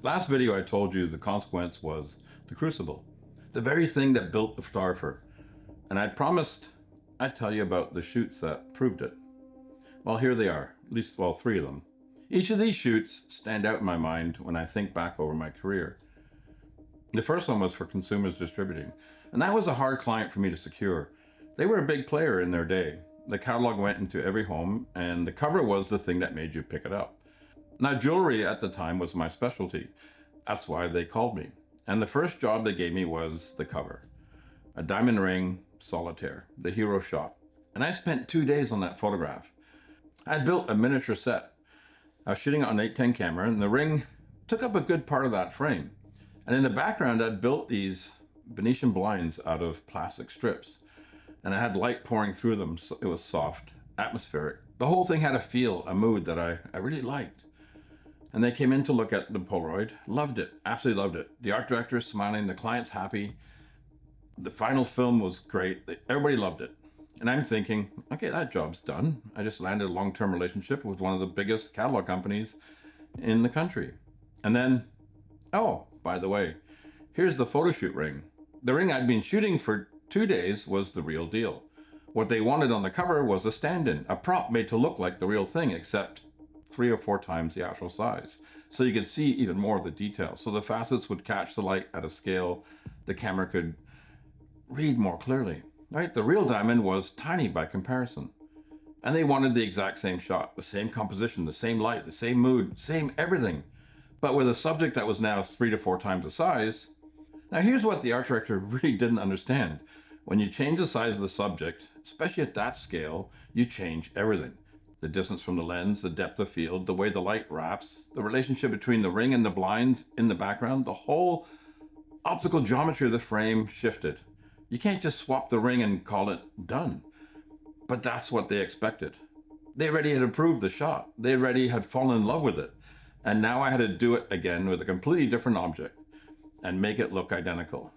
Last video I told you the consequence was the Crucible, the very thing that built the photographer. And I promised I'd tell you about the shoots that proved it. Well, here they are, at least, well, three of them. Each of these shoots stand out in my mind when I think back over my career. The first one was for Consumers Distributing, and that was a hard client for me to secure. They were a big player in their day. The catalog went into every home, and the cover was the thing that made you pick it up. Now, jewelry at the time was my specialty. That's why they called me. And the first job they gave me was the cover. A diamond ring, solitaire, the hero shot. And I spent 2 days on that photograph. I built a miniature set. I was shooting it on an 810 camera, and the ring took up a good part of that frame. And in the background, I'd built these Venetian blinds out of plastic strips. And I had light pouring through them, so it was soft, atmospheric. The whole thing had a feel, a mood that I really liked. And they came in to look at the Polaroid, loved it, absolutely loved it. The art director is smiling, the client's happy. The final film was great, everybody loved it. And I'm thinking, okay, that job's done. I just landed a long-term relationship with one of the biggest catalog companies in the country. And then, oh, by the way, here's the photo shoot ring. The ring I'd been shooting for 2 days was the real deal. What they wanted on the cover was a stand-in, a prop made to look like the real thing, except 3 or 4 times the actual size. So you could see even more of the detail. So the facets would catch the light at a scale the camera could read more clearly. Right? The real diamond was tiny by comparison. And they wanted the exact same shot, the same composition, the same light, the same mood, same everything. But with a subject that was now 3 to 4 times the size. Now here's what the art director really didn't understand. When you change the size of the subject, especially at that scale, you change everything. The distance from the lens, the depth of field, the way the light wraps, the relationship between the ring and the blinds in the background, the whole optical geometry of the frame shifted. You can't just swap the ring and call it done. But that's what they expected. They already had approved the shot. They already had fallen in love with it. And now I had to do it again with a completely different object and make it look identical.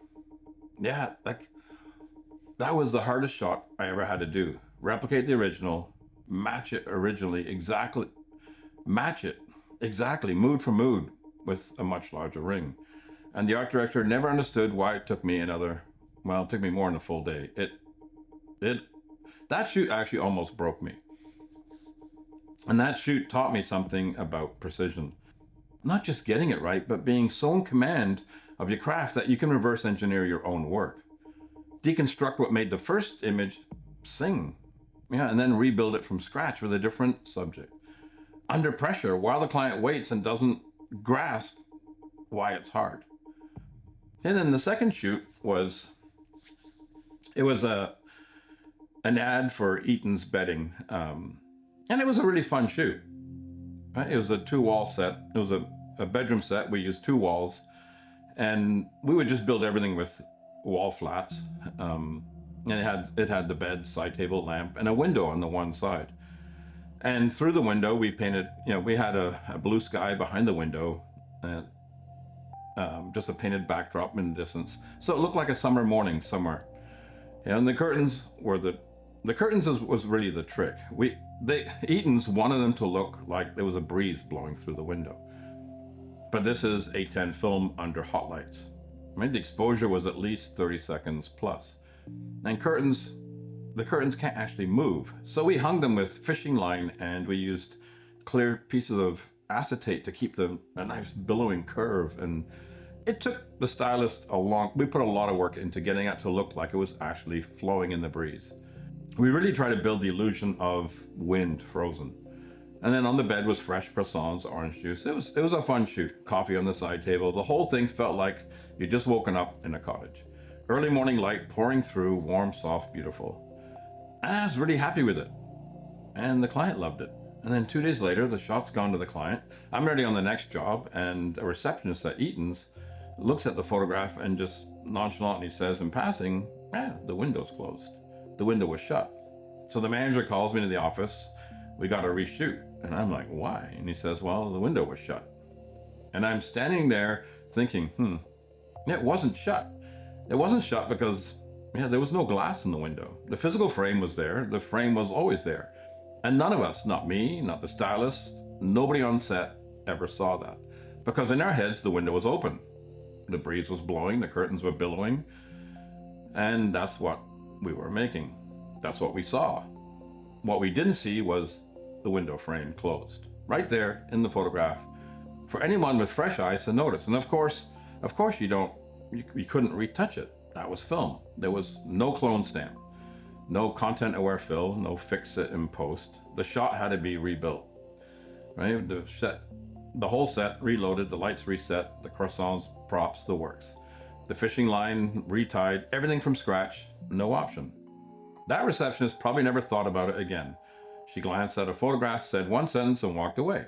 Yeah, that was the hardest shot I ever had to do. Replicate the original, match it exactly, mood for mood, with a much larger ring. And the art director never understood why it took me it took me more than a full day. That shoot actually almost broke me. And that shoot taught me something about precision. Not just getting it right, but being so in command of your craft that you can reverse engineer your own work. Deconstruct what made the first image sing. Yeah, and then rebuild it from scratch with a different subject. Under pressure, while the client waits and doesn't grasp why it's hard. And then the second shoot was, it was an ad for Eaton's bedding. And it was a really fun shoot. Right? It was a 2-wall set. It was a bedroom set. We used 2 walls. And we would just build everything with wall flats. And it had the bed, side table, lamp, and a window on the one side. And through the window, we painted, we had a blue sky behind the window, just a painted backdrop in the distance. So it looked like a summer morning somewhere. And the curtains was really the trick. Eaton's wanted them to look like there was a breeze blowing through the window. But this is 810 film under hot lights. I mean, the exposure was at least 30 seconds plus. And the curtains can't actually move. So we hung them with fishing line, and we used clear pieces of acetate to keep a nice billowing curve. And it took the stylist we put a lot of work into getting it to look like it was actually flowing in the breeze. We really tried to build the illusion of wind frozen. And then on the bed was fresh croissants, orange juice. It was a fun shoot. Coffee on the side table. The whole thing felt like you'd just woken up in a cottage. Early morning light pouring through, warm, soft, beautiful. And I was really happy with it. And the client loved it. And then 2 days later, the shot's gone to the client. I'm already on the next job, and a receptionist at Eaton's looks at the photograph and just nonchalantly says in passing, the window's closed. The window was shut. So the manager calls me to the office. We got to reshoot. And I'm like, why? And he says, well, the window was shut. And I'm standing there thinking, it wasn't shut. It wasn't shut because there was no glass in the window. The physical frame was there. The frame was always there. And none of us, not me, not the stylist, nobody on set ever saw that. because in our heads the window was open. The breeze was blowing, the curtains were billowing, and that's what we were making. That's what we saw. What we didn't see was the window frame closed, right there in the photograph, for anyone with fresh eyes to notice. And of course, you couldn't retouch it. That was film. There was no clone stamp, no content aware fill, no fix it in post. The shot had to be rebuilt, right? The whole set reloaded, the lights reset, the croissants, props, the works. The fishing line retied, everything from scratch, no option. That receptionist probably never thought about it again. She glanced at a photograph, said one sentence, and walked away.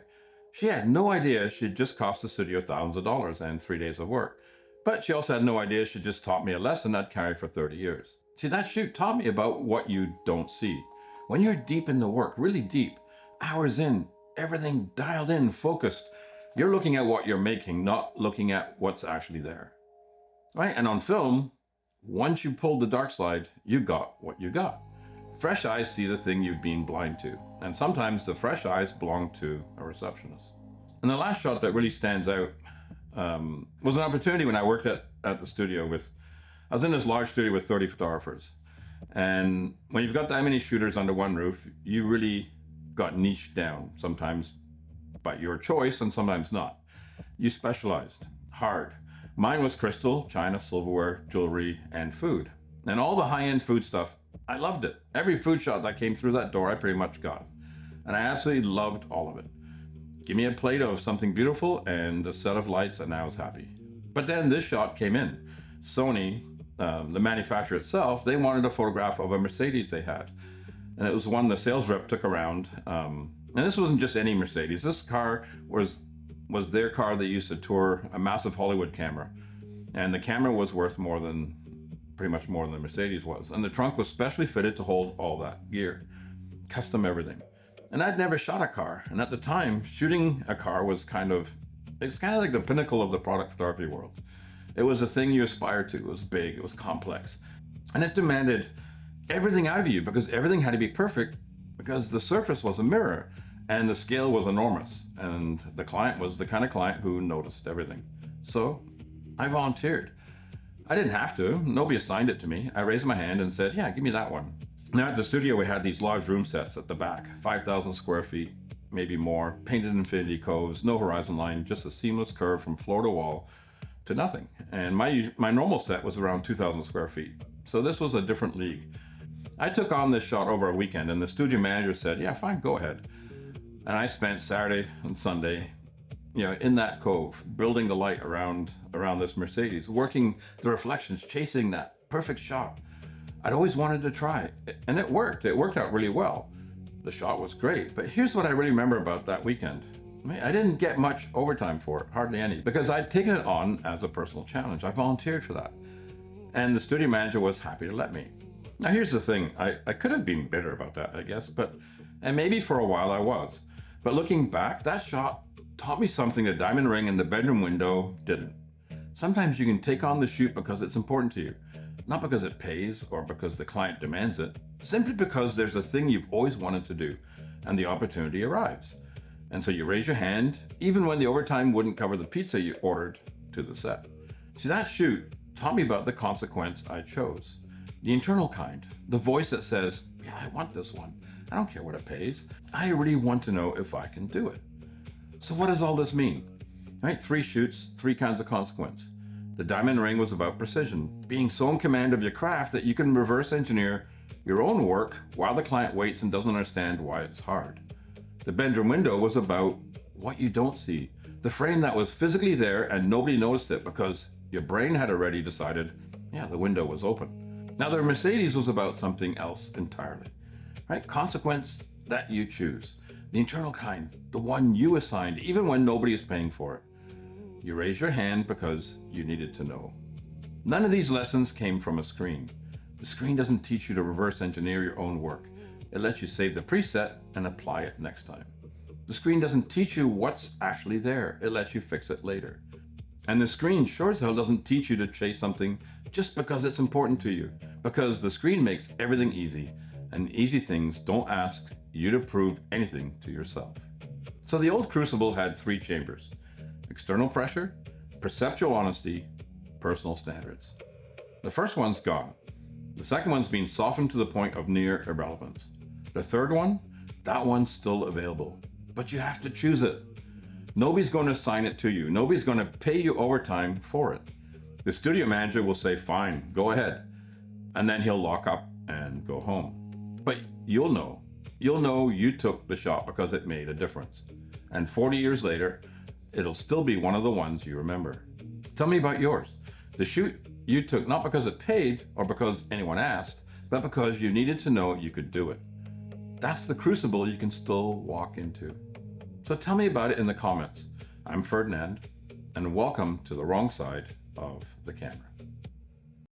She had no idea she'd just cost the studio thousands of dollars and 3 days of work. But she also had no idea she'd just taught me a lesson I'd carried for 30 years. See, that shoot taught me about what you don't see. When you're deep in the work, really deep, hours in, everything dialed in, focused, you're looking at what you're making, not looking at what's actually there. Right? And on film, once you pulled the dark slide, you got what you got. Fresh eyes see the thing you've been blind to, and sometimes the fresh eyes belong to a receptionist. And the last shot that really stands out was an opportunity when I worked at the studio I was in this large studio with 30 photographers. And when you've got that many shooters under one roof, you really got niched down, sometimes by your choice and sometimes not. You specialized hard. Mine was crystal, china, silverware, jewelry, and food. And all the high-end food stuff, I loved it. Every food shot that came through that door, I pretty much got. And I absolutely loved all of it. Give me a plate of something beautiful and a set of lights, and I was happy. But then this shot came in. Sony, the manufacturer itself, they wanted a photograph of a Mercedes they had. And it was one the sales rep took around. And this wasn't just any Mercedes. This car was their car they used to tour a massive Hollywood camera. And the camera was worth pretty much more than the Mercedes was. And the trunk was specially fitted to hold all that gear. Custom everything. And I'd never shot a car. And at the time, shooting a car was kind of like the pinnacle of the product photography world. It was a thing you aspired to. It was big, it was complex. And it demanded everything out of you because everything had to be perfect because the surface was a mirror and the scale was enormous. And the client was the kind of client who noticed everything. So I volunteered. I didn't have to. Nobody assigned it to me. I raised my hand and said, yeah, give me that one. Now at the studio, we had these large room sets at the back, 5,000 square feet, maybe more, painted infinity coves, no horizon line, just a seamless curve from floor to wall to nothing. And my normal set was around 2,000 square feet. So this was a different league. I took on this shot over a weekend and the studio manager said, yeah, fine, go ahead. And I spent Saturday and Sunday, in that cove, building the light around this Mercedes, working the reflections, chasing that perfect shot. I'd always wanted to try it, and it worked. It worked out really well. The shot was great, but here's what I really remember about that weekend. I didn't get much overtime for it, hardly any, because I'd taken it on as a personal challenge. I volunteered for that. And the studio manager was happy to let me. Now here's the thing, I could have been bitter about that, I guess, and maybe for a while I was. But looking back, that shot taught me something the diamond ring and the bedroom window didn't. Sometimes you can take on the shoot because it's important to you. Not because it pays or because the client demands it, simply because there's a thing you've always wanted to do and the opportunity arrives. And so you raise your hand, even when the overtime wouldn't cover the pizza you ordered to the set. See, that shoot taught me about the consequence I chose. The internal kind, the voice that says, yeah, I want this one. I don't care what it pays. I really want to know if I can do it. So what does all this mean? Right? 3 shoots, 3 kinds of consequence. The diamond ring was about precision, being so in command of your craft that you can reverse engineer your own work while the client waits and doesn't understand why it's hard. The bedroom window was about what you don't see, the frame that was physically there and nobody noticed it because your brain had already decided, yeah, the window was open. Now the Mercedes was about something else entirely, right? Consequence that you choose, the internal kind, the one you assigned, even when nobody is paying for it. You raise your hand because you needed to know. None of these lessons came from a screen. The screen doesn't teach you to reverse engineer your own work. It lets you save the preset and apply it next time. The screen doesn't teach you what's actually there. It lets you fix it later. And the screen sure as hell doesn't teach you to chase something just because it's important to you, because the screen makes everything easy, and easy things don't ask you to prove anything to yourself. So the old Crucible had 3 chambers. external pressure, perceptual honesty, personal standards. The first one's gone. The second one's been softened to the point of near irrelevance. The third one, that one's still available, but you have to choose it. Nobody's going to assign it to you. Nobody's going to pay you overtime for it. The studio manager will say, fine, go ahead. And then he'll lock up and go home. But you'll know you took the shot because it made a difference. And 40 years later, it'll still be one of the ones you remember. Tell me about yours. The shoot you took not because it paid or because anyone asked, but because you needed to know you could do it. That's the crucible you can still walk into. So tell me about it in the comments. I'm Ferdinand, and welcome to the wrong side of the camera.